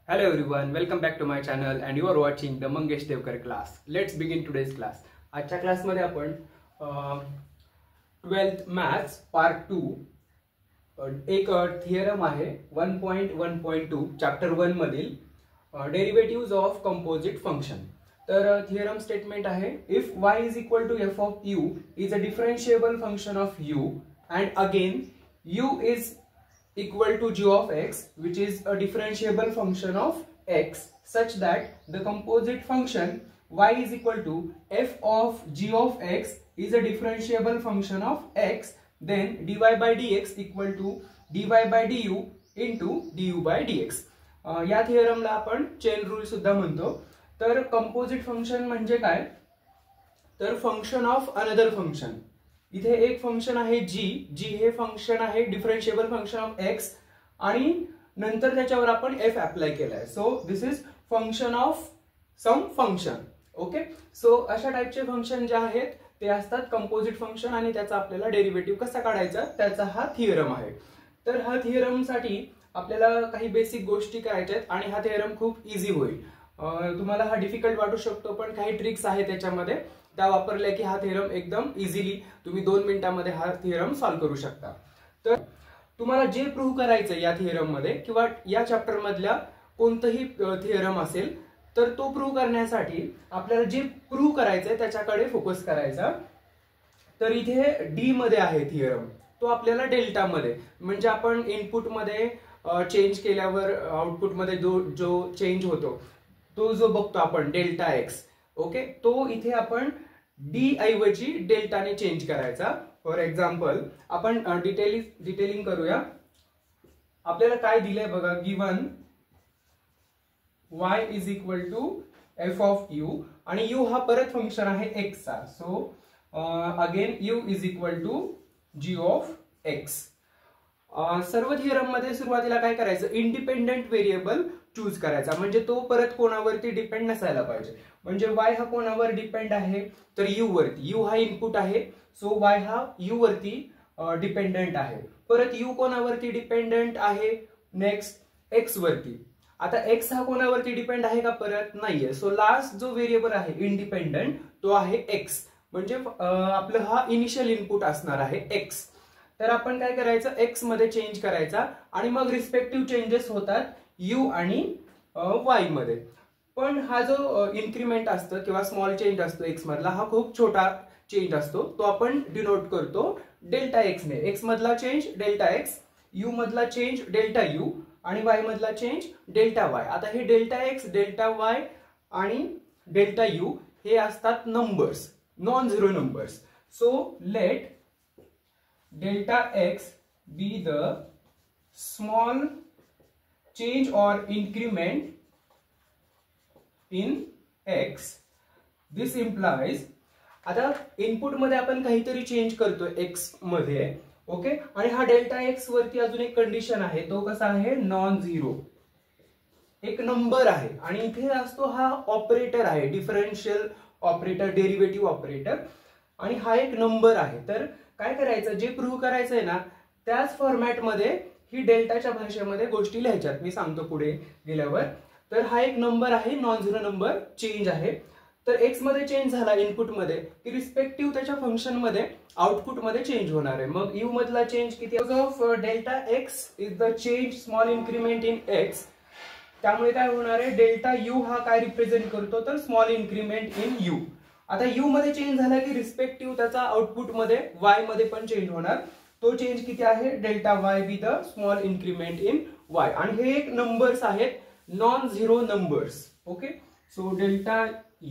Hello everyone, welcome back to my channel and you are watching the Mangesh Devkar class. Let's begin today's class. आजच्या क्लासमध्ये आपण 12th maths part 2 एक theorem आहे 1.1.2 chapter 1 मधील derivatives of composite function. तर theorem statement आहे if y is equal to f of u is a differentiable function of u and again u is equal to g of x which is a differentiable function of x such that the composite function y is equal to f of g of x is a differentiable function of x, then dy by dx equal to dy by du into du by dx. या थिअरमला आपण chain rule सुद्धा म्हणतो. तर composite function म्हणजे काय, तर function of another function. इथे एक फंक्शन आहे जी हे फंक्शन आहे डिफरन्शिएबल फंक्शन ऑफ एक्स आणि नंतर त्याच्यावर आपण एफ अप्लाय केलाय. So this is function of some function. Okay, so अशा टाइपचे फंक्शन जे आहेत ते असतात कंपोजिट फंक्शन आणि त्याचा आपल्याला डेरिव्हेटिव्ह कसा काढायचा त्याचा हा थिअरम आहे. तर हा थिअरम साठी आपल्याला काही बेसिक गोष्टी करायच्या आहेत आणि हा थिअरम खूप इझी होईल. तुम्हाला हा डिफिकल्ट वाटू शकतो पण काही ट्रिक्स आहेत त्याच्यामध्ये, त्या वापरल्या की हा थिअरम एकदम इझिली तुम्ही 2 मिनिटांमध्ये हा थिअरम सॉल्व्ह करू शकता. तर तुम्हाला जे प्रूव्ह करायचं या थिअरम मध्ये किंवा या चॅप्टर मधल्या कोणतंही थिअरम असेल तर तो प्रूव्ह करण्यासाठी आपल्याला जे प्रूव्ह करायचंय त्याच्याकडे फोकस करायचा. तर इथे डी मध्ये आहे थिअरम, तो आपल्याला डेल्टा मध्ये, म्हणजे आपण इनपुट मध्ये चेंज केल्यावर आउटपुट मध्ये जो चेंज होतो तो जो बघतो आपण डेल्टा एक्स. ओके, तो इथे आपण डी ऐवजी डेल्टाने चेंज करायचा. फॉर एक्झाम्पल आपण डिटेलिंग करूया. आपल्याला काय दिलंय बघा, given y is equal to F of U आणि u हा परत फंक्शन आहे x चा. So again u is equal to g of x. सर्व थिअरम मध्ये सुरुवातीला काय करायचं, इंडिपेंडेंट व्हेरिएबल चूज करायचा, म्हणजे तो परत कोणावरती डिपेंड नसायला पाहिजे. म्हणजे y हा कोणावर डिपेंड आहे तर u वरती. u हा इनपुट आहे, सो y हा u वरती डिपेंडेंट आहे. परत u कोणावरती डिपेंडेंट आहे, नेक्स्ट x वरती. आता x हा कोणावरती डिपेंड आहे का, परत नाहीये. सो लास्ट जो व्हेरिएबल आहे इंडिपेंडेंट तो आहे x, म्हणजे आपलं हा इनिशियल इनपुट असणार आहे x. तर आपण काय करायचं, x मध्ये चेंज करायचा आणि मग रिस्पेक्टिव्ह चेंजेस होतात u आणि y मध्ये. पण हा जो इन्क्रीमेंट असतो किंवा स्मॉल चेंज असतो x मधला, हा खूप छोटा चेंज असतो, तो आपण डिनोट करतो डेल्टा एक्स ने. x मधला चेंज डेल्टा एक्स, u मधला चेंज डेल्टा u आणि y मधला चेंज डेल्टा y. आता हे डेल्टा एक्स, डेल्टा y आणि डेल्टा u हे असतात numbers, non zero numbers. So let delta x be the small change or increment in x. This implies, आता input मध्ये आपण काहीतरी चेंज करतोय x मध्ये. ओके, आणि हा डेल्टा एक्स वरती अजून एक कंडिशन आहे, तो कसा आहे, नॉन झिरो, एक नंबर आहे. आणि इथे असतो हा ऑपरेटर आहे, डिफरन्शियल ऑपरेटर, डेरिव्हेटिव्ह ऑपरेटर, आणि हा एक नंबर आहे. तर काय करायचं, जे प्रूव्ह करायचंय ना त्याच फॉर्मॅटमध्ये ही डेल्टाच्या भाषेमध्ये गोष्टी लिहायच्यात. मी सांगतो पुढे गेल्यावर. तर हा एक नंबर आहे, नॉन झिरो नंबर चेंज आहे. तर एक्स मध्ये चेंज झाला इनपुट मध्ये की रिस्पेक्टिव्ह त्याच्या फंक्शन मध्ये आउटपुट मध्ये चेंज होणार आहे. मग यू मधला चेंज किती, of delta x is the change small increment in x. त्यामुळे काय होणार आहे, डेल्टा यू हा काय रिप्रेझेंट करतो तर स्मॉल इन्क्रीमेंट इन यू. आता यू मध्ये चेंज झाला की रिस्पेक्टिव्ह त्याचा आउटपुट मध्ये वाय मध्ये पण चेंज होणार. तो चेंज किती आहे, delta y be the small increment in y. आणि हे एक नंबर्स आहेत, non zero numbers. Okay, so delta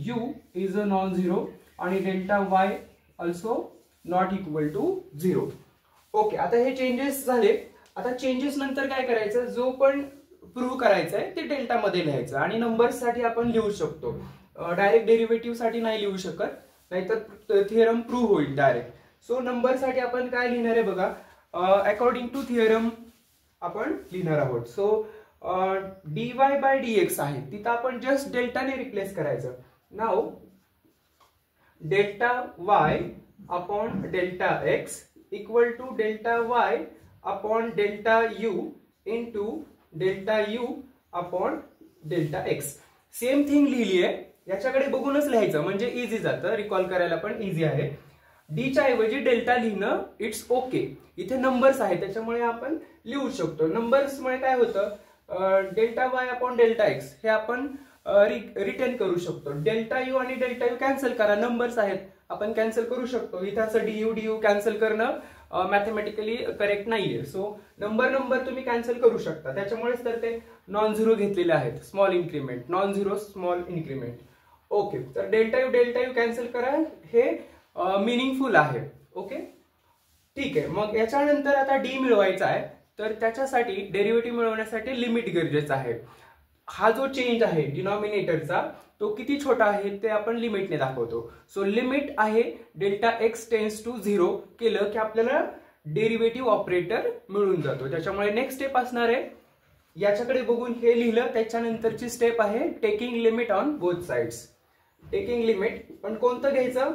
u is a non zero आणि delta y also not equal to zero. Okay, आता हे चेंजेस झाले. आता चेंजेस नंतर काय करायचं, जो पण प्रूव्ह करायचं आहे ते डेल्टा मध्ये लिहायचं. आणि नंबर्स साठी आपण लिहू शकतो, डायरेक्ट डेरिव्हेटिव्ह साठी नाही लिहू शकत, नाहीतर थिअरम प्रूव्ह होईल डायरेक्ट. सो नंबर साठी आपण काय लिहिणार आहे बघा, अकॉर्डिंग टू थिअरम आपण लिहिणार आहोत. सो dy बाय dx आहे, तिथं आपण जस्ट डेल्टाने रिप्लेस करायचं. Now delta y upon delta x equal to delta y upon delta u into delta u upon delta x. Same thing लिहिली आहे, याच्याकडे बघूनच लिहायचं म्हणजे इझी जातं, रिकॉल करायला पण इझी आहे. डीच्या ऐवजी डेल्टा लिहिणं इट्स ओके. इथे नंबर्स आहेत त्याच्यामुळे आपण लिहू शकतो. नंबर्समुळे काय होतं, delta y upon delta x हे आपण रिटर्न करू शकतो. डेल्टा यू आणि डेल्टा यू कॅन्सल करा, नंबर्स आहेत आपण कॅन्सल करू शकतो. इथे असं डी यू कॅन्सल करणं मॅथमॅटिकली करेक्ट नाहीये. सो नंबर तुम्ही कॅन्सल करू शकता, त्याच्यामुळेच तर ते नॉन झिरो घेतलेले आहेत. Small increment, non zero small increment. Okay, तर डेल्टा यू कॅन्सल करा, हे मिनिंगफुल आहे. ओके, ठीक आहे. मग याच्यानंतर आता डी मिळवायचा आहे, तर त्याच्यासाठी डेरिव्हेटिव्ह मिळवण्यासाठी लिमिट गरजेचं आहे. हा जो चेंज आहे डिनॉमिनेटरचा तो किती छोटा आहे ते आपण लिमिटने दाखवतो. सो लिमिट आहे डेल्टा एक्स टेन्स टू 0 केलं की आपल्याला डेरिव्हेटिव्ह ऑपरेटर मिळून जातो. त्याच्यामुळे नेक्स्ट स्टेप असणार आहे, याच्याकडे बघून हे लिहिलं, त्याच्यानंतरची स्टेप आहे taking limit on both sides. Taking limit पण कोणतं घ्यायचं,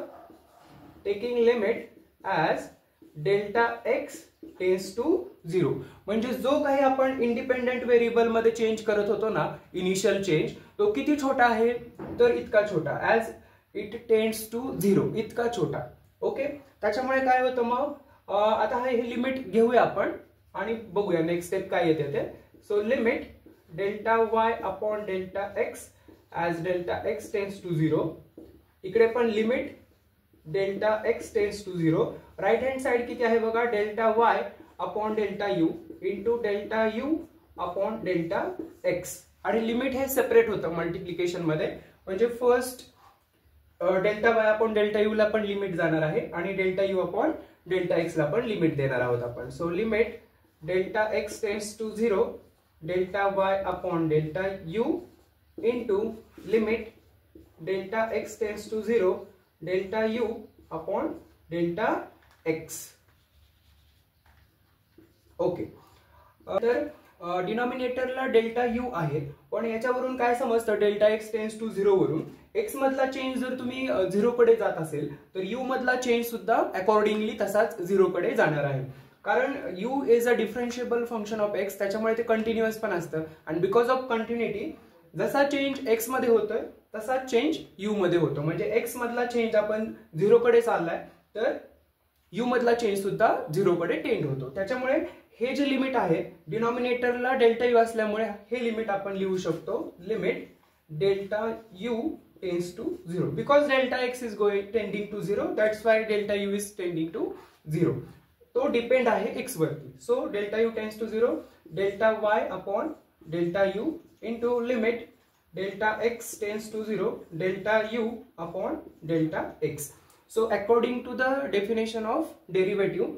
taking limit as delta x tends to 0. म्हणजे जो काही आपण इंडिपेंडेंट व्हेरिएबल मध्ये चेंज करत होतो ना, इनिशियल चेंज, तो किती छोटा आहे तर इतका छोटा, ॲज इट टेन्स टू 0 इतका छोटा. ओके, त्याच्यामुळे काय होतं मग, आता हे लिमिट घेऊया आपण आणि बघूया नेक्स्ट स्टेप काय येते ते. So limit delta Y upon delta X as delta x tends to 0. इकडे पण limit delta x tends to 0. Right hand side किती आहे बघा, delta Y upon delta you into delta you upon delta X. आणि limit हे separate होतं multiplication मध्ये, म्हणजे first delta Y upon delta U ला पण लिमिट जाणार आहे आणि delta you upon delta X ला पण लिमिट देणार आहोत आपण. So limit delta x tends to 0 delta Y upon delta you into limit delta x tends to 0 delta you upon delta X. Okay, तर डिनॉमिनेटरला डेल्टा यू आहे, पण याच्यावरून काय समजतं, डेल्टा एक्स टेन्स टू 0 वरून एक्स मधला चेंज जर तुम्ही 0 कडे जात असेल तर यू मधला चेंज सुद्धा अकॉर्डिंगली तसाच 0 कडे जाणार आहे. कारण u is a differentiable function of x, त्याच्यामुळे ते कंटिन्युअस पण असतं. आणि बिकॉज ऑफ कंटिन्युटी जसा चेंज एक्स मध्ये होतोय तसा चेंज यू मध्ये होतो. म्हणजे एक्स मधला चेंज आपण 0 कडे चाललाय तर यू मधला चेंज सुद्धा 0 कडे टेंड होतो. त्याच्यामुळे हे जे लिमिट आहे डिनॉमिनेटरला डेल्टा यू असल्यामुळे हे लिमिट आपण लिहू शकतो, limit delta u tends to 0. Because delta x is going tending to 0, that's why delta u is tending to 0. तो डिपेंड आहे एक्स वरती. So delta u tends to 0 delta Y upon delta you into limit delta x tends to 0 delta you upon delta x. So according to the definition of derivative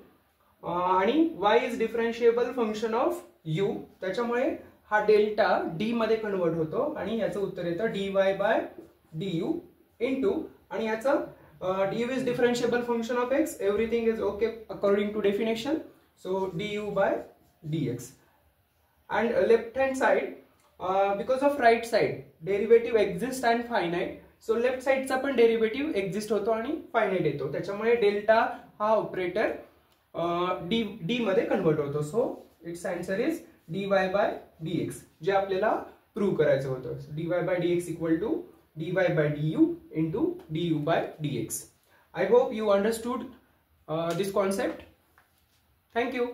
आणि y is differentiable function of u, त्याच्यामुळे हा delta D मध्ये convert होतो आणि याचं उत्तर येतं dy by du into, आणि याचं du is differentiable function of x, everything is okay according to definition. So du by dx. and left hand side because of right side derivative exist and finite, so left side चा पण derivative exist होतो आणि finite येतो. त्याच्यामुळे डेल्टा हा operator D मध्ये convert होतो. So it's answer is dy by dx, जे आपल्याला प्रूव्ह करायचं होतं. dy by dx equal to dy by du into du by dx. I hope you understood this concept. Thank you.